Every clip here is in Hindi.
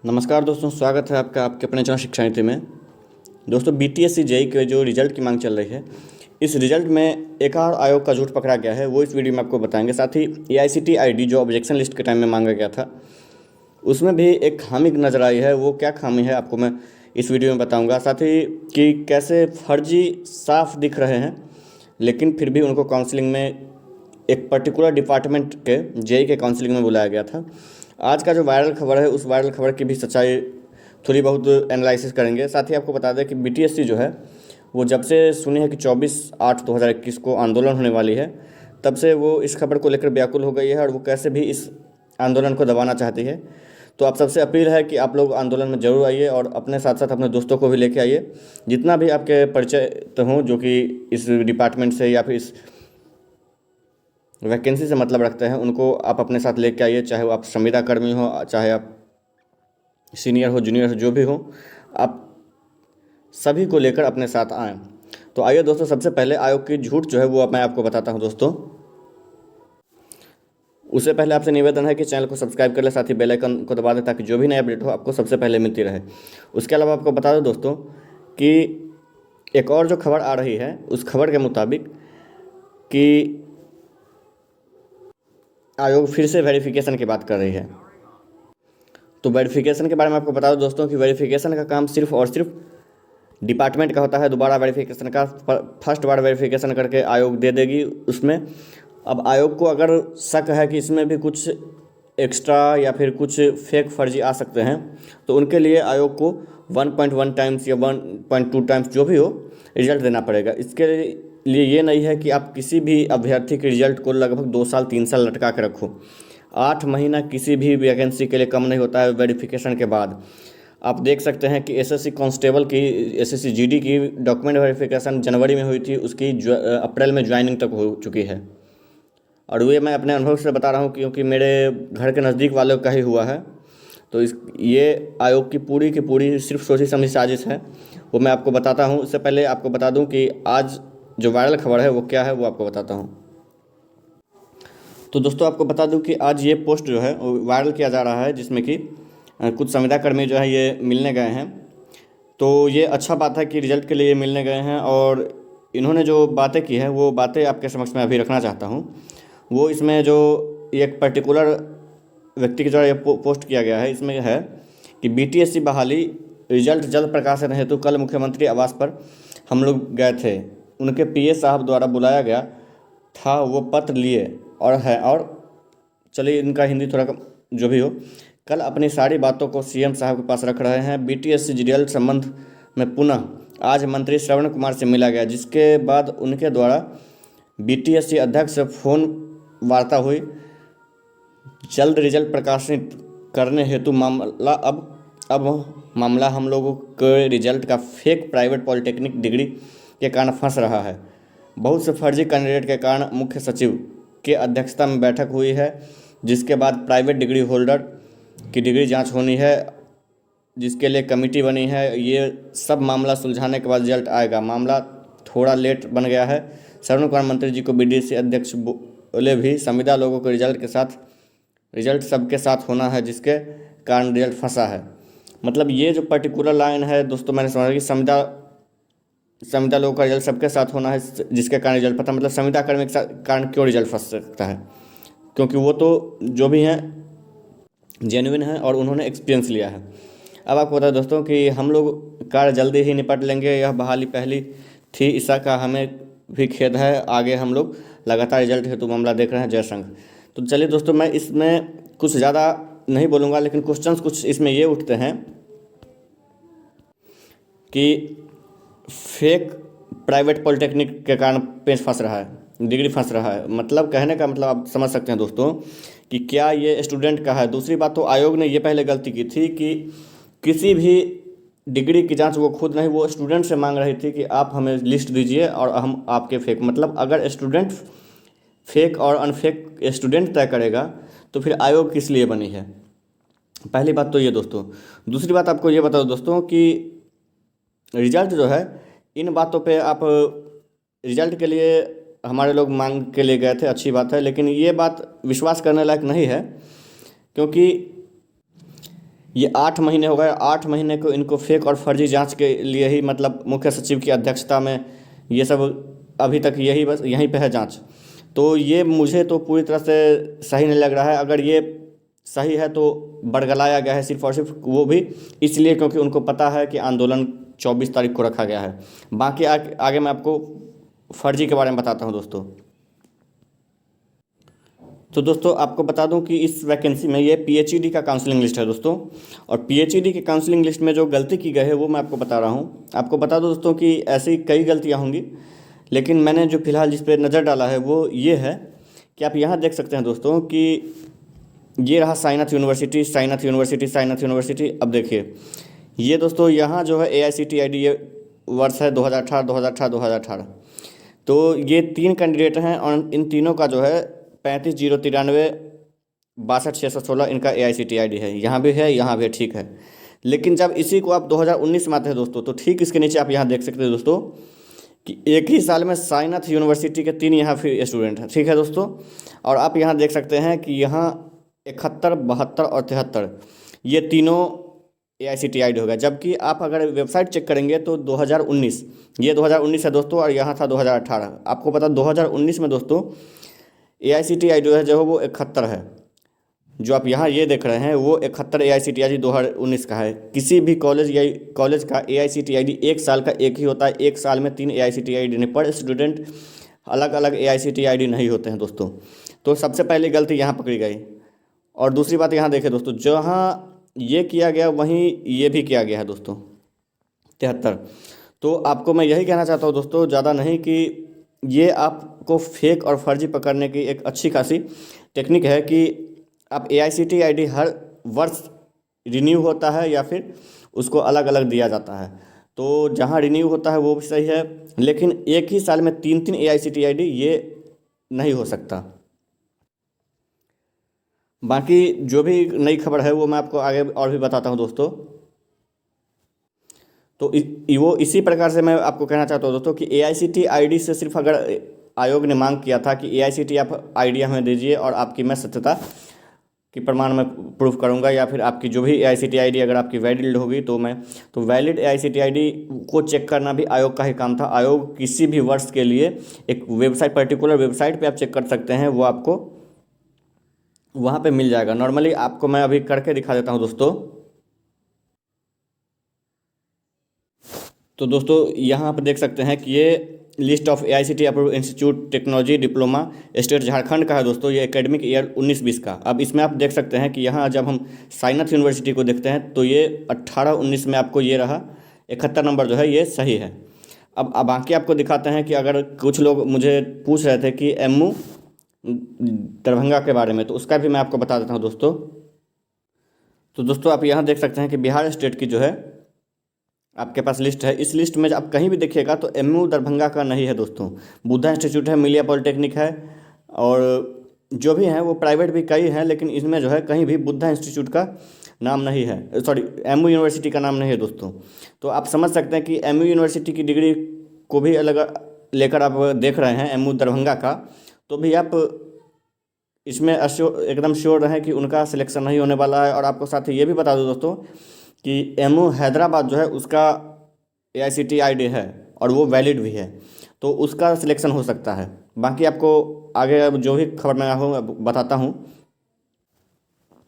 नमस्कार दोस्तों, स्वागत है आपका आपके अपने चैनल शिक्षा नीति में। दोस्तों, बीटीएससी जेईई के जो रिजल्ट की मांग चल रही है, इस रिजल्ट में एक और आयोग का झूठ पकड़ा गया है, वो इस वीडियो में आपको बताएंगे। साथ ही एआईसीटी आईडी जो ऑब्जेक्शन लिस्ट के टाइम में मांगा गया था, उसमें भी एक खामी नज़र आई है। वो क्या खामी है आपको मैं इस वीडियो में बताऊँगा। साथ ही कि कैसे फर्जी साफ दिख रहे हैं, लेकिन फिर भी उनको काउंसलिंग में एक पर्टिकुलर डिपार्टमेंट के जेईई के काउंसलिंग में बुलाया गया था। आज का जो वायरल खबर है, उस वायरल खबर की भी सच्चाई थोड़ी बहुत एनालिसिस करेंगे। साथ ही आपको बता दें कि बीटीएससी जो है वो जब से सुनी है कि 24/8/2021 को आंदोलन होने वाली है, तब से वो इस खबर को लेकर व्याकुल हो गई है और वो कैसे भी इस आंदोलन को दबाना चाहती है। तो आप सबसे अपील है कि आप लोग आंदोलन में जरूर आइए और अपने साथ साथ अपने दोस्तों को भी लेके आइए। जितना भी आपके परिचय हों जो कि इस डिपार्टमेंट से या फिर इस वैकेंसी से मतलब रखते हैं, उनको आप अपने साथ लेके आइए। चाहे वो आप संविदा कर्मी हो, चाहे आप सीनियर हो, जूनियर हो, जो भी हो, आप सभी को लेकर अपने साथ आएँ। तो आइए दोस्तों, सबसे पहले आयोग की झूठ जो है वो मैं आपको बताता हूं दोस्तों। उससे पहले आपसे निवेदन है कि चैनल को सब्सक्राइब कर ले, साथ ही बेल आइकन को दबा दें ताकि जो भी नई अपडेट हो आपको सबसे पहले मिलती रहे। उसके अलावा आपको बता दो दोस्तों कि एक और जो खबर आ रही है, उस खबर के मुताबिक कि आयोग फिर से वेरिफिकेशन की बात कर रही है। तो वेरिफिकेशन के बारे में आपको बता दो दोस्तों कि वेरिफिकेशन का काम सिर्फ और सिर्फ डिपार्टमेंट का होता है। दोबारा वेरिफिकेशन का फर्स्ट बार वेरिफिकेशन करके आयोग दे देगी उसमें। अब आयोग को अगर शक है कि इसमें भी कुछ एक्स्ट्रा या फिर कुछ फेक फर्जी आ सकते हैं, तो उनके लिए आयोग को 1.1 टाइम्स या 1.2 टाइम्स जो भी हो रिजल्ट देना पड़ेगा। इसके लिए ये नहीं है कि आप किसी भी अभ्यर्थी के रिजल्ट को लगभग 2 साल 3 साल लटका के रखो। 8 महीना किसी भी वैकेंसी के लिए कम नहीं होता है वेरिफिकेशन के बाद। आप देख सकते हैं कि एसएससी कांस्टेबल की, एसएससी जीडी की डॉक्यूमेंट वेरिफिकेशन जनवरी में हुई थी, उसकी अप्रैल में ज्वाइनिंग तक हो चुकी है। और ये मैं अपने अनुभव से बता रहा हूँ क्योंकि मेरे घर के नज़दीक वालों का ही हुआ है। तो ये आयोग की पूरी सिर्फ सोची समझी साजिश है, वो मैं आपको बताता हूँ। इससे पहले आपको बता दूँ कि आज जो वायरल खबर है वो क्या है, वो आपको बताता हूँ। तो दोस्तों, आपको बता दूं कि आज ये पोस्ट जो है वो वायरल किया जा रहा है, जिसमें कि कुछ संविदा कर्मी जो है ये मिलने गए हैं। तो ये अच्छा बात है कि रिजल्ट के लिए मिलने गए हैं, और इन्होंने जो बातें की हैं वो बातें आपके समक्ष में अभी रखना चाहता हूँ। वो इसमें जो एक पर्टिकुलर व्यक्ति के द्वारा ये पोस्ट किया गया है, इसमें है कि बीटीएससी बहाली रिजल्ट जल्द प्रकाशन हेतु कल मुख्यमंत्री आवास पर हम लोग गए थे। उनके पीए साहब द्वारा बुलाया गया था, वो पत्र लिए और है। और चलिए, इनका हिंदी थोड़ा जो भी हो, कल अपनी सारी बातों को सीएम साहब के पास रख रहे हैं। बीटीएससी रिजल्ट संबंध में पुनः आज मंत्री श्रवण कुमार से मिला गया, जिसके बाद उनके द्वारा बीटीएससी अध्यक्ष से फोन वार्ता हुई। जल्द रिजल्ट प्रकाशित करने हेतु मामला हम लोगों के रिजल्ट का फेक प्राइवेट पॉलिटेक्निक डिग्री के कारण फंस रहा है। बहुत से फर्जी कैंडिडेट के कारण मुख्य सचिव के अध्यक्षता में बैठक हुई है, जिसके बाद प्राइवेट डिग्री होल्डर की डिग्री जांच होनी है, जिसके लिए कमेटी बनी है। ये सब मामला सुलझाने के बाद रिजल्ट आएगा। मामला थोड़ा लेट बन गया है। श्रवण कुमार मंत्री जी को बीडीसी अध्यक्ष बोले भी संविदा लोगों के रिजल्ट सबके साथ होना है, जिसके कारण रिजल्ट फंसा है। मतलब ये जो पर्टिकुलर लाइन है दोस्तों, मैंने समझा कि संविदा लोगों का रिजल्ट सबके साथ होना है, जिसके कारण रिजल्ट पता, मतलब संविदा कर्मी के कारण क्यों रिजल्ट फंस सकता है, क्योंकि वो तो जो भी हैं जेन्युइन है और उन्होंने एक्सपीरियंस लिया है। अब आपको बता दोस्तों कि हम लोग कार्य जल्दी ही निपट लेंगे। यह बहाली पहली थी, ईसा का हमें भी खेद है। आगे हम लोग लगातार रिजल्ट हेतु मामला देख रहे हैं, जयशंख। तो चलिए दोस्तों, मैं इसमें कुछ ज़्यादा नहीं बोलूँगा, लेकिन क्वेश्चंस कुछ इसमें ये उठते हैं कि फेक प्राइवेट पॉलिटेक्निक के कारण पेज फंस रहा है, डिग्री फंस रहा है। मतलब कहने का मतलब आप समझ सकते हैं दोस्तों कि क्या ये स्टूडेंट का है। दूसरी बात, तो आयोग ने ये पहले गलती की थी कि किसी भी डिग्री की जांच वो खुद नहीं, वो स्टूडेंट से मांग रही थी कि आप हमें लिस्ट दीजिए और हम आपके फेक, मतलब अगर स्टूडेंट फेक और अनफेक स्टूडेंट तय करेगा तो फिर आयोग किस लिए बनी है। पहली बात तो ये दोस्तों। दूसरी बात आपको ये बता दो दोस्तों कि रिजल्ट जो है, इन बातों पे आप रिजल्ट के लिए हमारे लोग मांग के लिए गए थे, अच्छी बात है, लेकिन ये बात विश्वास करने लायक नहीं है, क्योंकि ये 8 महीने हो गए, 8 महीने को इनको फेक और फर्जी जांच के लिए ही, मतलब मुख्य सचिव की अध्यक्षता में ये सब अभी तक यही बस यहीं पे है जांच। तो ये मुझे तो पूरी तरह से सही नहीं लग रहा है। अगर ये सही है तो बरगलाया गया है सिर्फ और सिर्फ वो भी इसलिए क्योंकि उनको पता है कि आंदोलन 24 तारीख को रखा गया है। बाकी आगे मैं आपको फर्जी के बारे में बताता हूँ दोस्तों। तो दोस्तों आपको बता दूं कि इस वैकेंसी में ये पीएचईडी का काउंसलिंग लिस्ट है दोस्तों। और पीएचईडी के काउंसलिंग लिस्ट में जो गलती की गई है वो मैं आपको बता रहा हूँ। आपको बता दूं दोस्तों कि ऐसी कई गलतियाँ होंगी, लेकिन मैंने जो फिलहाल जिस पर नज़र डाला है वो ये है कि आप यहाँ देख सकते हैं दोस्तों कि ये रहा Sainath university, Sainath university, Sainath university. अब देखिए ये दोस्तों यहाँ जो है AICTE ये वर्ष है 2018, 2018, 2018। तो ये 3 कैंडिडेट हैं और इन तीनों का जो है 35,093 62,616 इनका AICTE है। यहाँ भी है, यहाँ भी है, ठीक है। लेकिन जब इसी को आप 2019 में आते हैं दोस्तों, तो ठीक इसके नीचे आप यहाँ देख सकते हैं दोस्तों कि एक ही साल में साईनाथ यूनिवर्सिटी के 3 यहाँ फिर स्टूडेंट हैं, ठीक है दोस्तों। और आप यहाँ देख सकते हैं कि यहाँ 71, 72 और 73 ये तीनों AICTE हो गया। जबकि आप अगर वेबसाइट चेक करेंगे तो 2019, ये 2019 है दोस्तों और यहाँ था 2018। आपको पता 2019 में दोस्तों AICTE जो है वो 71 है। जो आप यहाँ ये देख रहे हैं वो 71 AICTE 2019 का है। किसी भी कॉलेज या कॉलेज का AICTE एक साल का एक ही होता है। एक साल में 3 AICTE नहीं, पर स्टूडेंट अलग अलग AICTE नहीं होते हैं दोस्तों। तो सबसे पहली गलती यहाँ पकड़ी गई। और दूसरी बात यहाँ देखिए दोस्तों, जहाँ ये किया गया वहीं ये भी किया गया है दोस्तों 73। तो आपको मैं यही कहना चाहता हूँ दोस्तों, ज़्यादा नहीं, कि ये आपको फेक और फर्जी पकड़ने की एक अच्छी खासी टेक्निक है कि आप AICTE हर वर्ष रिन्यू होता है या फिर उसको अलग अलग दिया जाता है। तो जहाँ रिन्यू होता है वो भी सही है, लेकिन एक ही साल में 3 AICTE ये नहीं हो सकता। बाकी जो भी नई खबर है वो मैं आपको आगे और भी बताता हूँ दोस्तों। तो वो इसी प्रकार से मैं आपको कहना चाहता हूँ दोस्तों कि AICTE से सिर्फ अगर आयोग ने मांग किया था कि AICTE आप आईडी हमें दीजिए और आपकी मैं सत्यता की प्रमाण में प्रूफ करूंगा, या फिर आपकी जो भी AICTE अगर आपकी वैलिड होगी तो वैलिड AICTE को चेक करना भी आयोग का ही काम था। आयोग किसी भी वर्ष के लिए एक वेबसाइट, पर्टिकुलर वेबसाइट पे आप चेक कर सकते हैं, वो आपको वहाँ पे मिल जाएगा। नॉर्मली आपको मैं अभी करके दिखा देता हूँ दोस्तों। तो दोस्तों यहाँ पर देख सकते हैं कि ये list of AICTE approved institute technology diploma state Jharkhand का है दोस्तों, ये एकेडमिक ईयर 19-20 का। अब इसमें आप देख सकते हैं कि यहाँ जब हम साईनाथ यूनिवर्सिटी को देखते हैं तो ये 18-19 में आपको ये रहा 71 नंबर जो है ये सही है। अब बाकी आपको दिखाते हैं कि अगर कुछ लोग मुझे पूछ रहे थे कि MU दरभंगा के बारे में, तो उसका भी मैं आपको बता देता हूँ दोस्तों। तो दोस्तों आप यहाँ देख सकते हैं कि बिहार स्टेट की जो है आपके पास लिस्ट है। इस लिस्ट में आप कहीं भी देखिएगा तो MU दरभंगा का नहीं है दोस्तों। बुद्धा इंस्टीट्यूट है, मिलिया पॉलिटेक्निक है, और जो भी हैं वो प्राइवेट भी कई हैं, लेकिन इसमें जो है कहीं भी बुद्धा इंस्टीट्यूट का नाम नहीं है, सॉरी MU यूनिवर्सिटी का नाम नहीं है दोस्तों। तो आप समझ सकते हैं कि MU यूनिवर्सिटी की डिग्री को भी अलग लेकर आप देख रहे हैं MU दरभंगा का, तो भी आप इसमें एकदम श्योर रहें कि उनका सिलेक्शन नहीं होने वाला है। और आपको साथ ही ये भी बता दूँ दोस्तों कि MU हैदराबाद जो है उसका AICTE है और वो वैलिड भी है, तो उसका सिलेक्शन हो सकता है। बाकी आपको आगे अब जो भी खबर मैं बताता हूँ।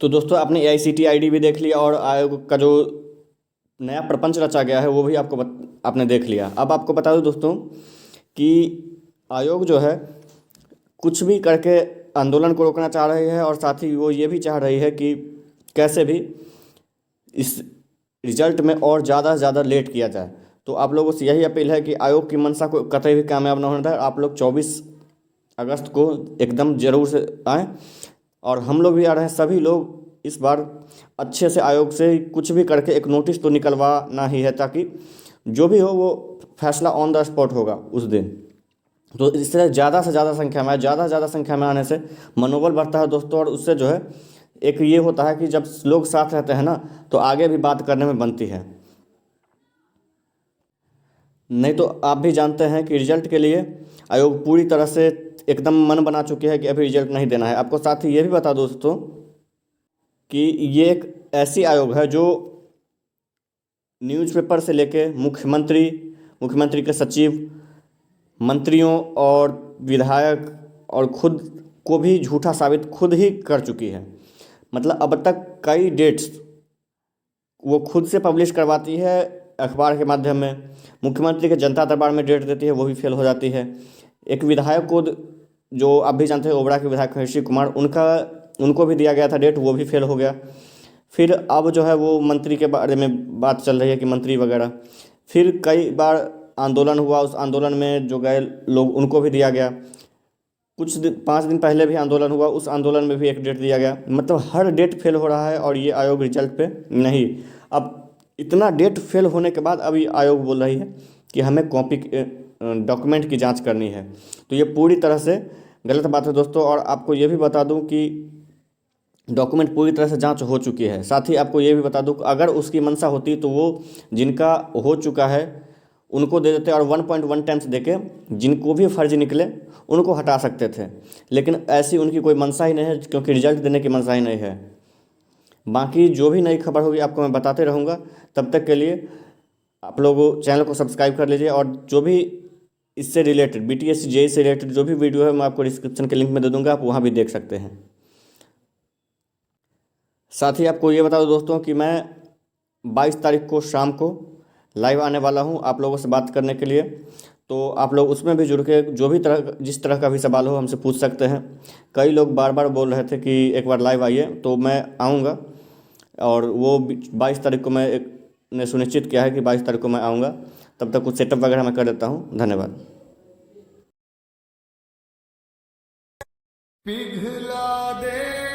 तो दोस्तों आपने AICTE भी देख लिया और आयोग का जो नया प्रपंच रचा गया है वो भी आपने देख लिया। अब आपको बता दूँ दोस्तों कि आयोग जो है कुछ भी करके आंदोलन को रोकना चाह रही है, और साथ ही वो ये भी चाह रही है कि कैसे भी इस रिजल्ट में और ज़्यादा से ज़्यादा लेट किया जाए। तो आप लोगों से यही अपील है कि आयोग की मंशा को कतई भी कामयाब न होने दें। आप लोग 24 अगस्त को एकदम ज़रूर से आएँ, और हम लोग भी आ रहे हैं। सभी लोग इस बार अच्छे से आयोग से कुछ भी करके एक नोटिस तो निकलवाना ही है, ताकि जो भी हो वो फैसला ऑन द स्पॉट होगा उस दिन। तो इससे ज़्यादा से ज़्यादा संख्या में आने से मनोबल बढ़ता है दोस्तों, और उससे जो है एक ये होता है कि जब लोग साथ रहते हैं ना तो आगे भी बात करने में बनती है। नहीं तो आप भी जानते हैं कि रिजल्ट के लिए आयोग पूरी तरह से एकदम मन बना चुकी है कि अभी रिजल्ट नहीं देना है। आपको साथ ही ये भी बता दो दोस्तों कि ये एक ऐसी आयोग है जो न्यूज़पेपर से लेके मुख्यमंत्री के सचिव, मंत्रियों और विधायक और खुद को भी झूठा साबित खुद ही कर चुकी है। मतलब अब तक कई डेट्स वो खुद से पब्लिश करवाती है अखबार के माध्यम में। मुख्यमंत्री के जनता दरबार में डेट देती है, वो भी फेल हो जाती है। एक विधायक को, जो आप भी जानते हैं, ओबरा के विधायक ऋषि कुमार, उनको भी दिया गया था डेट, वो भी फेल हो गया। फिर अब जो है वो मंत्री के बारे में बात चल रही है कि मंत्री वगैरह। फिर कई बार आंदोलन हुआ, उस आंदोलन में जो गए लोग उनको भी दिया गया। कुछ दिन 5 दिन पहले भी आंदोलन हुआ, उस आंदोलन में भी एक डेट दिया गया। मतलब हर डेट फेल हो रहा है और ये आयोग रिजल्ट पे नहीं। अब इतना डेट फेल होने के बाद अब ये आयोग बोल रही है कि हमें कॉपी डॉक्यूमेंट की जांच करनी है। तो ये पूरी तरह से गलत बात है दोस्तों। और आपको ये भी बता दूं कि डॉक्यूमेंट पूरी तरह से जांच हो चुकी है। साथ ही आपको ये भी बता दूं कि अगर उसकी मंशा होती तो वो जिनका हो चुका है उनको दे देते और 1.1 टाइम्स देके जिनको भी फर्जी निकले उनको हटा सकते थे। लेकिन ऐसी उनकी कोई मंशा ही नहीं है, क्योंकि रिजल्ट देने की मंशा ही नहीं है। बाकी जो भी नई खबर होगी आपको मैं बताते रहूँगा। तब तक के लिए आप लोग चैनल को सब्सक्राइब कर लीजिए, और जो भी इससे रिलेटेड BTS जेईई से रिलेटेड जो भी वीडियो है मैं आपको डिस्क्रिप्शन के लिंक में दे दूँगा, आप वहाँ भी देख सकते हैं। साथ ही आपको ये बता दूं दोस्तों कि मैं 22 तारीख को शाम को लाइव आने वाला हूं आप लोगों से बात करने के लिए। तो आप लोग उसमें भी जुड़ के जो भी जिस तरह का भी सवाल हो हमसे पूछ सकते हैं। कई लोग बार बार बोल रहे थे कि एक बार लाइव आइए, तो मैं आऊँगा। और वो 22 तारीख को ने सुनिश्चित किया है कि 22 तारीख को मैं आऊँगा। तब तक कुछ सेटअप वगैरह मैं कर देता हूँ। धन्यवाद। पिघला दे